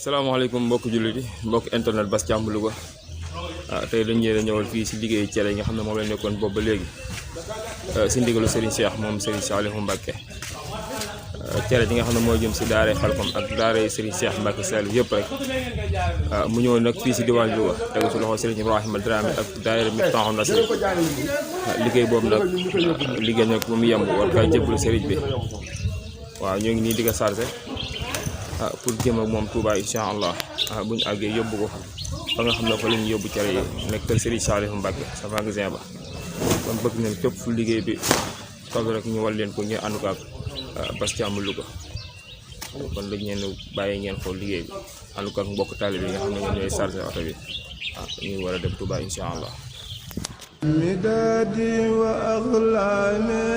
salaamaaleykum mbokk jullit yi mbokk internet Bass Thiam Louga tey dañ ñëw ñëwal fii si liggéeyu cere yi nga xam ne moom la nekkoon boobu ba léegi si ndigalu Serigne Cheikh moom Serigne Saliou Mbacké cere ji nga xam ne mooy jëm si daare Xelkom ak daare Serigne Cheikh Mbacké Saliou yëpp rek mu ñëw nag fii si diwaan Louga tegu si loxo Serigne Ibrahima Dramé ak daayira Miftahul Nasri liggéey boobu nag liggéey nag bu mu yemb war kaa jébbalu Serigne bi waaw ñoo ngi nii di ko chargé pour jëm ak moom Touba incha allah bu ñu àggee yóbbu ko fa nga xam ne fa la ñu yóbbu cere yi nekk kër Serigne Saliou Mbacké sa magasin ba kon bëgg nañ fépp fu liggéey bi toog rek ñu wal leen ko ñu ànd ko ak Bass Thiam Louga kon dañ leen bàyyi ngeen xool liggéey bi ànd ko ak mbokk taalibe yi nga xam ne ñoom ñooy chargé oto bi ñuy war a dem Touba incha allah. midadi wa aghlami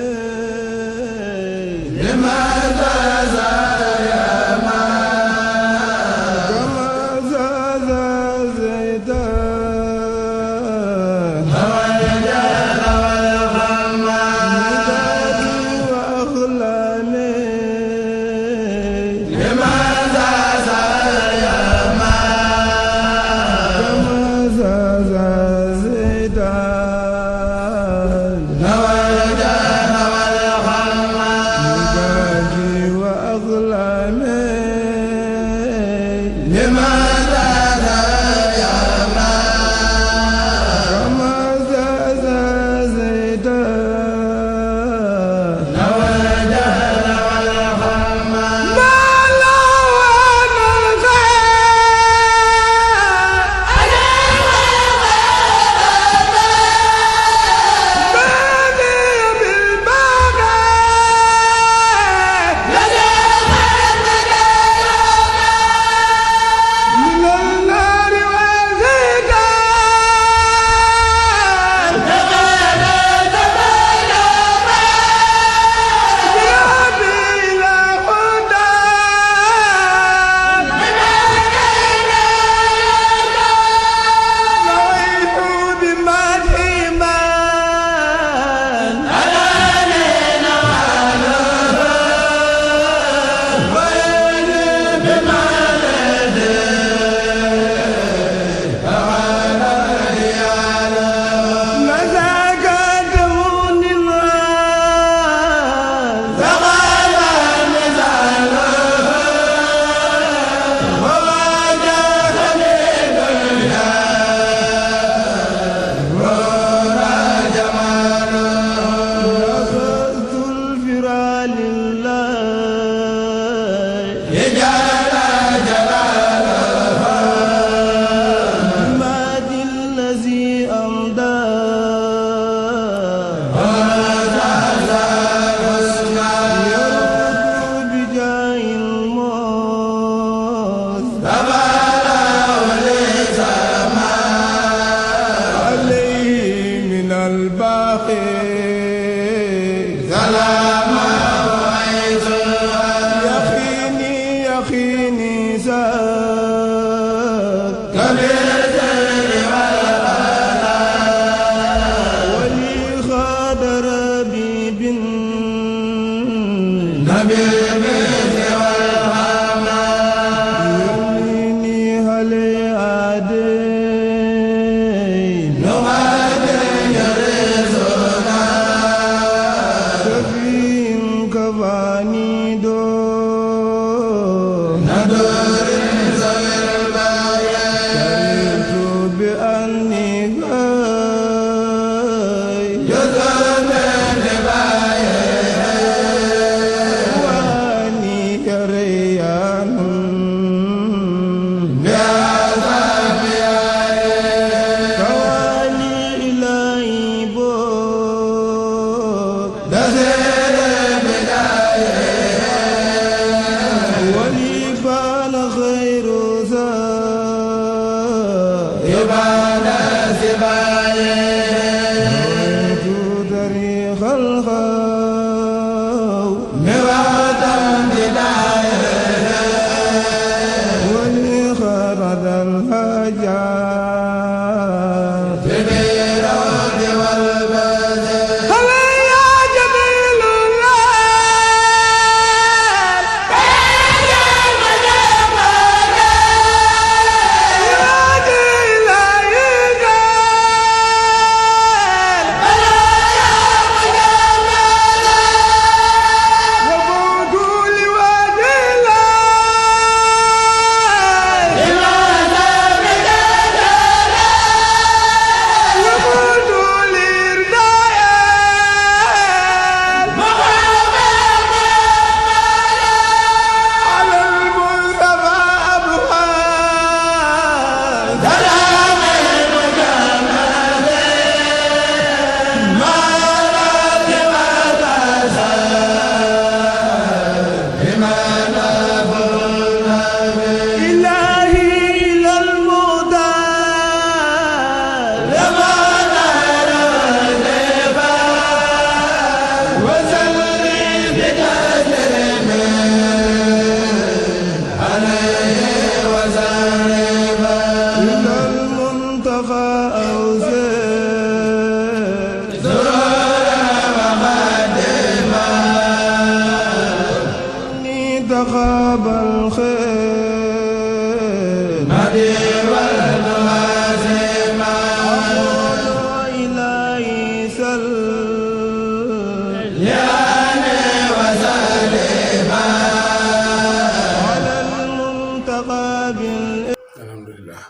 alhamdulilah.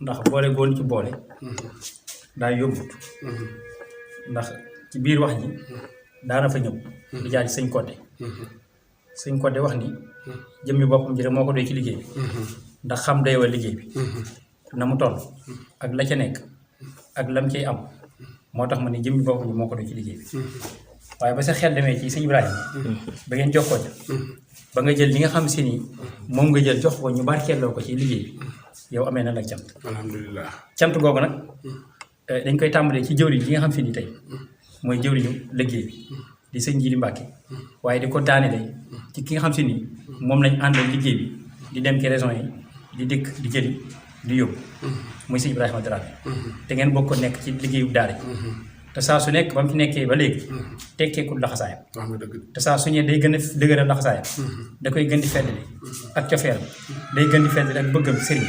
ndax boole goon ci boole daa yóbbut ndax ci biir wax ji daana fa ñëw di jaar ci sëñ Codé wax ni jëmmi boppam ji rek moo ko doy ci liggéey bi ndax xam day wa liggéey bi na mu toll ak la ca nekk ak lam cay am moo tax ma ni jëmmi boppam ji moo ko doy ci liggéey bi waaye ba sa xel demee ci sëñ Ibrahima ba ngeen jokkoo ca ba nga jël li nga xam si ni moom nga jël jox ko ñu barkeeloo ko ci liggéey bi yow amee na la cant. alhamdulilah. cant googu nag dañ koy tàmbalee ci jëwriñ yi nga xam si ni tey mooy jëwriñu liggéey bi di sëñ Jili Mbàkke waaye di ko daanele ci ki nga xam si ni moom lañ àndal liggéey bi di dem ci région yi di dikk di jëli di yóbbu muy sëñ Ibrahima Dramé te ngeen bokk ko nekk ci liggéeyu daara te saa su nekk ba mu ci nekkee ba léegi tekkeekul laxasaayam te saa su ñëwee day gën a dëgëral laxasaayam da koy gën di feddali ak cofeeram day gën di feddali ak bëggam sëriñ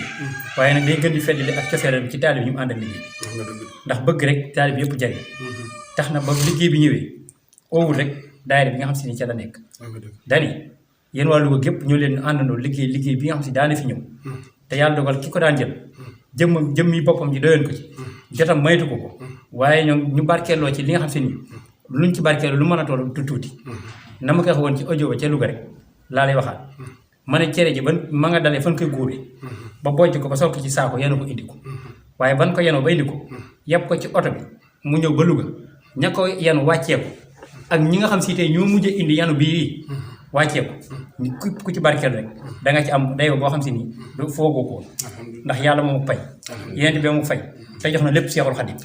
waaye nag day gën di feddali ak cofeeram ci taalib yi mu ànd ak liggéey ndax bëgg rek taalib yëpp jariñ tax na ba liggéey bi ñëwee oowul rek daayira bi nga xam si ni ca la nekk dani yéen waa Louga gépp ñoo leen àndandoo liggéey bi nga xam si daana fi ñëw te yàlla dogal ki ko daan jël jëmmi boppam ji doyoon ko ci jotam maytu ko waaye ñoom ñu barkeeloo ci li nga xam si ni luñ ci barkeeloo lu mën a toll tuuti na ma koy wax woon ci audio ba ca Louga rek laa lay waxaat ma ne cere ji ba ma nga dalee fan koy góobee ba bojj ko ba sol ko ci saako yenu ko indi ko waaye ban ko yenoo ba indi ko yàpp ko ci oto bi mu ñëw ba Louga ña ko yenu wàccee ko ak ñi nga xam si tey ñoo mujjee indi yanu bii wàccee ko ku ci barkeel rek da nga ci am dayoo boo xam si ni du foogoo ko ndax yàlla moomu fay yéen bi mu fay te jox na lépp Seexul Xadim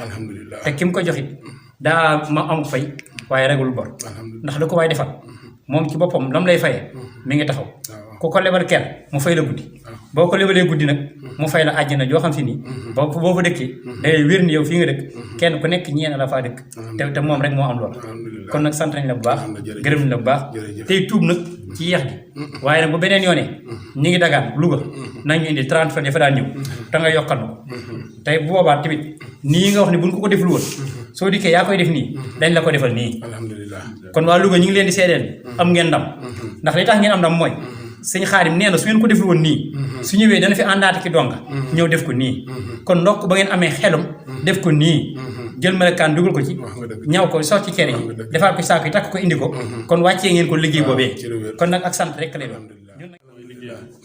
te ki mu ko joxit daa ma am fay waaye regul bor ndax da ko waay defal moom ci boppam lam lay fayee mi ngi taxaw ku ko lebal kenn mu fay la guddi boo ko lebalee guddi nag mu fay la àjjana joo xam si ni boo fa dëkkee day wér ni yow fii nga dëkk kenn ku nekk ñeena la faa dëkk te moom rek moo am lool kon nag sant nañ la bu baax gërëm nañ la bu baax tey tuub nag ci yeex gi waaye nag bu beneen yoonee ñi ngi dagaan Louga nañ ñu indi 30 fan dafa daan ñëw te nga yokkal na ko tey bu boobaa tamit nii nga wax ni buñ ko deful woon soo dikkee yaa koy def nii dañ la ko defal nii kon waa Louga ñu ngi leen di seedeel am ngeen ndam ndax li tax ngeen am ndam mooy sëñ Xaadim nee na su ngeen ko deful woon nii su ñëwee dana fi àndaati ki donga ñëw def ko nii kon ndokk ba ngeen amee xelum def ko nii jël melokaan dugal ko ci ñaw ko sox ci cere yi defaat ko saako yi takk ko indi ko kon wàccee ngeen ko liggéey boobee kon nag ak sant rek lay doon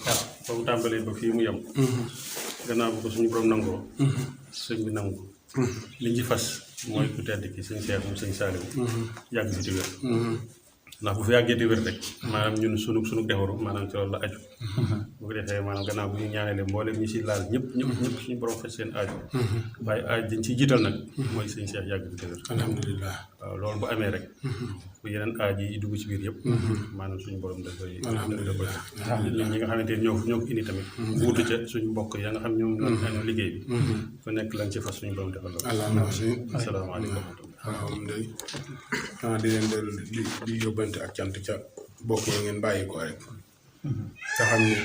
waaw fa mu tàmbalee ba fii mu yem gannaaw bu ko suñu borom nangoo sëñ bi nangu liñ ci fas mooy ku tedd ki sëñ Cheikh moom sëñ Saliou yàgg fi di wér ndax bu fi yàggee di wér rek maanaam ñun sunu defaru maanaam ci loolu la aju bu ko defee maanaam gannaaw bu ñu ñaanalee mboolem ñi si laal ñëpp suñu borom faj seen aju waaye aju dañ ciy jiital nag mooy sëñ Cheikh yàgg fi di wér alhamdulilah waaw loolu bu amee rek bu yeneen aaj yi dugg ci biir yëpp maanaam suñu borom da koy ñi nga xamante ni ñoo ko indi tamit wuutu ca suñu mbokk ya nga xam ñoom ñoo liggéey bi ku nekk lañ ci fas suñu borom defal loolu asalaamaaleykum waaw ndey di leen dellu di yóbbante ak cant ca bokk yi ngeen bàyyi ko rek te xam ne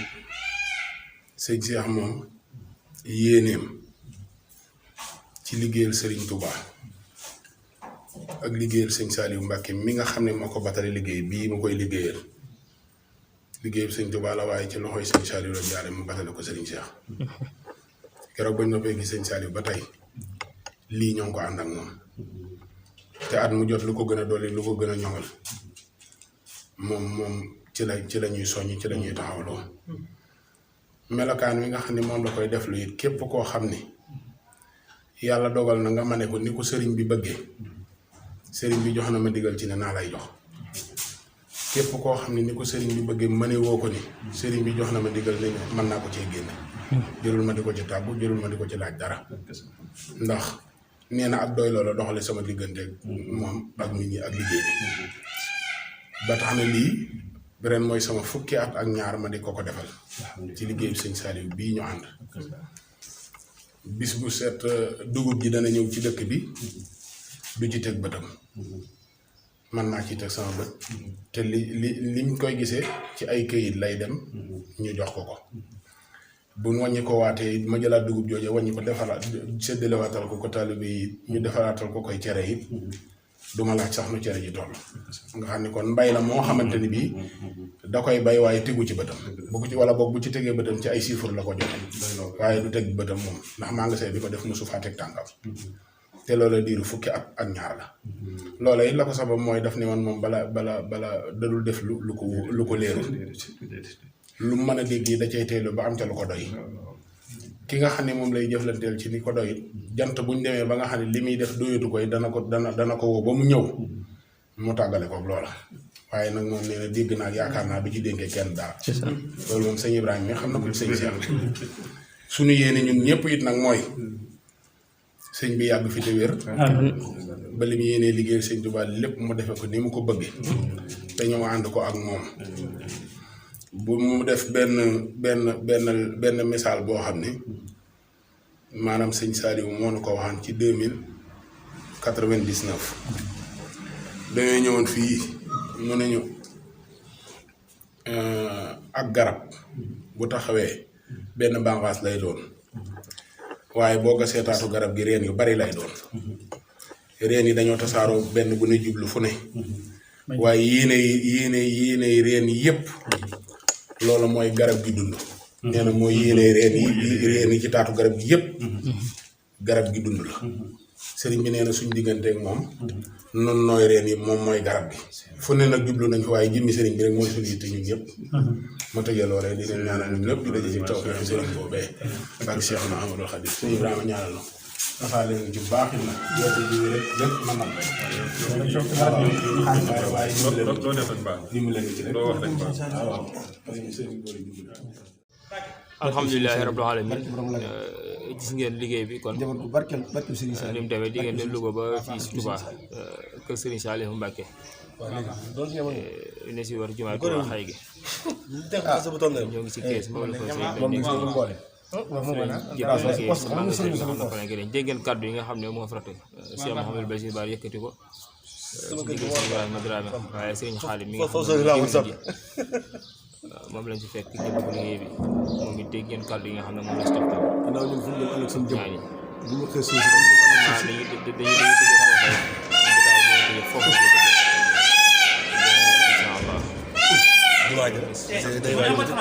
sëñ Cheikh moom yéeneem ci liggéeyal Serigne Touba ak liggéeyal sëñ Saliou Mbacke mi nga xam ne moo ko batale liggéey bii mu koy liggéeyal liggéeyal sëñ Touba la waaye ci loxoy sëñ Saliou la jaare mu batale ko Serigne Cheikh keroog bañ noppee gis sëñ Saliou ba tey lii ñoo ngi ko ànd ak moom te at mu jot lu ko gën a dolli lu ko gën a ñoŋal moom ci la ñuy soññ ci la ñuy taxawloo melokaan wi nga xam ne moom la koy def lu it képp koo xam ni yàlla dogal na nga mane ko ni ko sëriñ bi bëggee sëriñ bi jox na ma digal ci ne naa lay jox képp koo xam ne ni ko sëriñ bi bëggee mëne woo ko ni sëriñ bi jox na ma digal ne mën naa ko cee génne jërul ma di ko ci tàggu jërul ma di ko ci laaj dara ndax nee na ak doy loola doxale sama diggante moom ak nit ñi ak liggéey bi ba tax na lii ren mooy sama fukki at ak ñaar ma di ko defal ci liggéeyu sëñ Saliou bii ñu ànd bis bu set dugub ji dana ñëw ci dëkk bi du ci teg bëtam man naa ci teg sama bët te liñ koy gisee ci ay këyit lay dem ñu jox ko bu wàññi ko waatee ma jëlaat dugub jooje wàññi ko defaraat séddale waatal ko taalibe yi ñu defaraatal ko koy cere yi duma laaj sax nu cere ji toll nga xam ni kon mbay la moo xamante ni bii da koy bay waaye tegu ci bëtam bu ko ci wala boog bu ci tegee bëtam ci ay chiffres la ko joxe waaye du teg bëtam moom ndax magasin bi ko def mosu faa teg tànkam te loola diiru fukki at ak ñaar la loola it la ko sabab mooy daf ni man moom bala dadul def lu ko leerul lu mën a dégg yi da cay teelu ba am ca lu ko doy ki nga xam ne moom lay jëflanteel ci ni ko doy jant buñ demee ba nga xam ne li muy def doyatu koy dana ko woo ba mu ñëw mu tàggale ko loola waaye nag moom nee na dégg naa yaakaar naa du ci dénkee kenn daal loolu moom sëñ Ibrahima mi xam na ko sëñ Cheikh suñu yéene ñun ñëpp it nag mooy sëñ bi yàgg fi te wér ba li mu yéenee liggéey sëñ Tuubaa lépp mu defe ko ni mu ko bëggee te ñëw ànd ko ak moom bu mu def benn misaal boo xam ne maanaam sëñ Saliou moo nu ko waxaan ci 2099 dañoo ñëwoon fii mu ne ñu ak garab bu taxawee benn bànqaas lay doon waaye boo ko seetaatu garab gi reen yu bari lay doon reen yi dañoo tasaaroo benn bu ne jublu fu ne waaye yéene reen yépp loolu mooy garab gi dund nee na mooy yéene reen yi ci taatu garab gi yépp garab gi dund la sëriñ bi nee na suñ digganteek moom noonu nooy reen yi moom mooy garab gi fu ne nag jublu nañ fa waaye jëmmi sëriñ bi rek mooy suñu yitte ñun ñëpp ma tëjee loolee di leen ñaanal ñun ñëpp di daje ci taw bi sëriñ boobee ak Cheikh na Amadou Khadim sëñ Ibrahima ñaanal na dafaa leen ci baax it nag yoote ji rek lépp mën na waaye loo def rek baax dimbali leen ci rek loo wax rek baax waaw sëriñ boori jublu alhamdulilahi rabbil alamin gis ngeen liggéey bi kon jabar bu barkeel Serigne ni Saliou mu demee diggante Louga ba fii si Touba kër Serigne Saliou Mbacké ne si war jumaay Touba xay gi ñoo ngi si kees moom la ko dégg ngeen kàddu yi nga xam ne moo fraté Cheikh Mouhamadou Bachir Bara yëkkati ko si digg Serigne Ibrahima Dramé waaye Serigne Khadim mi nga xam ne moom lañ si fekk jëm ko liggéey bi moom it dégg ngeen kàddu yi nga xam ne moom la si toftal gannaaw ñun fu ñu dem ëllëg suñu jëm ñaan yi bu ñu xëy suñu dañuy tëjee foofu incha allah jumaa ja day waaj ñëpp